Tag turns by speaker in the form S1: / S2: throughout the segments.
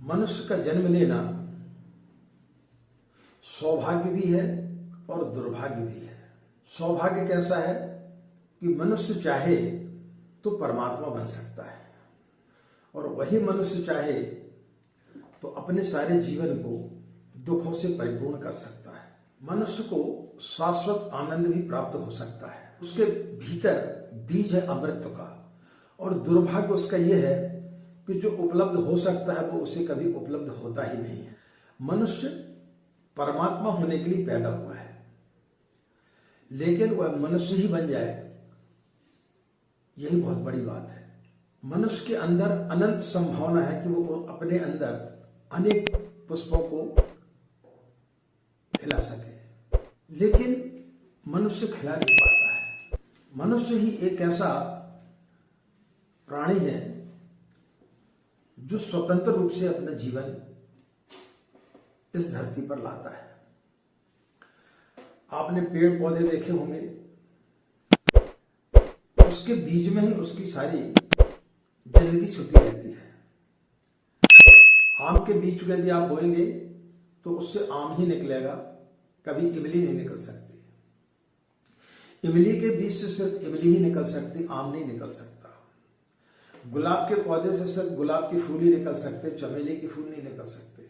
S1: मनुष्य का जन्म लेना सौभाग्य भी है और दुर्भाग्य भी है। सौभाग्य कैसा है कि मनुष्य चाहे तो परमात्मा बन सकता है और वही मनुष्य चाहे तो अपने सारे जीवन को दुखों से परिपूर्ण कर सकता है। मनुष्य को शाश्वत आनंद भी प्राप्त हो सकता है। उसके भीतर बीज है अमृत का। और दुर्भाग्य उसका यह है कि जो उपलब्ध हो सकता है वो उसे कभी उपलब्ध होता ही नहीं है। मनुष्य परमात्मा होने के लिए पैदा हुआ है, लेकिन वह मनुष्य ही बन जाए यही बहुत बड़ी बात है। मनुष्य के अंदर अनंत संभावना है कि वो अपने अंदर अनेक पुष्पों को खिला सके, लेकिन मनुष्य खिला नहीं पाता है। मनुष्य ही एक ऐसा प्राणी है जो स्वतंत्र रूप से अपना जीवन इस धरती पर लाता है। आपने पेड़ पौधे देखे होंगे, उसके बीज में ही उसकी सारी जिंदगी छुपी रहती है। आम के बीज को यदि आप बोएंगे तो उससे आम ही निकलेगा, कभी इमली नहीं निकल सकती। इमली के बीज से सिर्फ इमली ही निकल सकती, आम नहीं निकल सकता। गुलाब के पौधे से सिर्फ गुलाब की फूल ही निकल सकते, चमेली की फूल नहीं निकल सकते।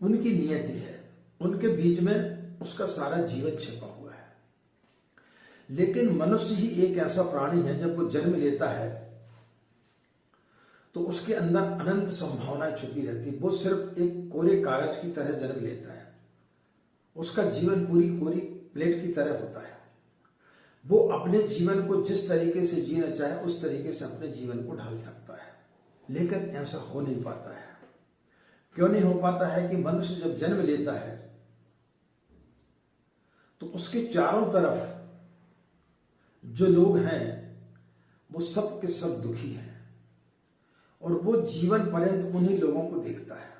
S1: उनकी नियति है, उनके बीज में उसका सारा जीवन छिपा हुआ है। लेकिन मनुष्य ही एक ऐसा प्राणी है, जब वो जन्म लेता है तो उसके अंदर अनंत संभावनाएं छुपी रहती है। वो सिर्फ एक कोरे कागज की तरह जन्म लेता है। उसका जीवन पूरी कोरी प्लेट की तरह होता है। वो अपने जीवन को जिस तरीके से जीना चाहे उस तरीके से अपने जीवन को ढाल सकता है, लेकिन ऐसा हो नहीं पाता है। क्यों नहीं हो पाता है कि मनुष्य जब जन्म लेता है तो उसके चारों तरफ जो लोग हैं वो सब के सब दुखी हैं और वो जीवन पर्यंत उन्हीं लोगों को देखता है।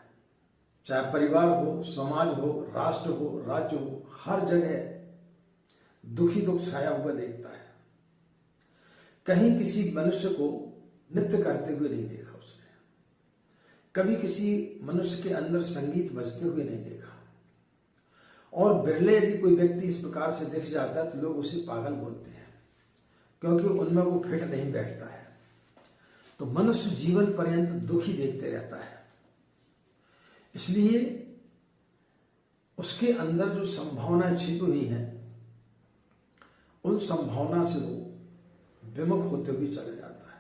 S1: चाहे परिवार हो, समाज हो, राष्ट्र हो, राज्य हो, हर जगह दुखी दुख छाया हुआ देखता है। कहीं किसी मनुष्य को नृत्य करते हुए नहीं देखा उसने, कभी किसी मनुष्य के अंदर संगीत बजते हुए नहीं देखा। और बिरले यदि कोई व्यक्ति इस प्रकार से दिख जाता है तो लोग उसे पागल बोलते हैं, क्योंकि उनमें वो फिट नहीं बैठता है। तो मनुष्य जीवन पर्यंत दुखी देखते रहता है। इसलिए उसके अंदर जो संभावनाएं छिपी हुई हैं उन संभावना से वो विमुख होते हुए चला जाता है।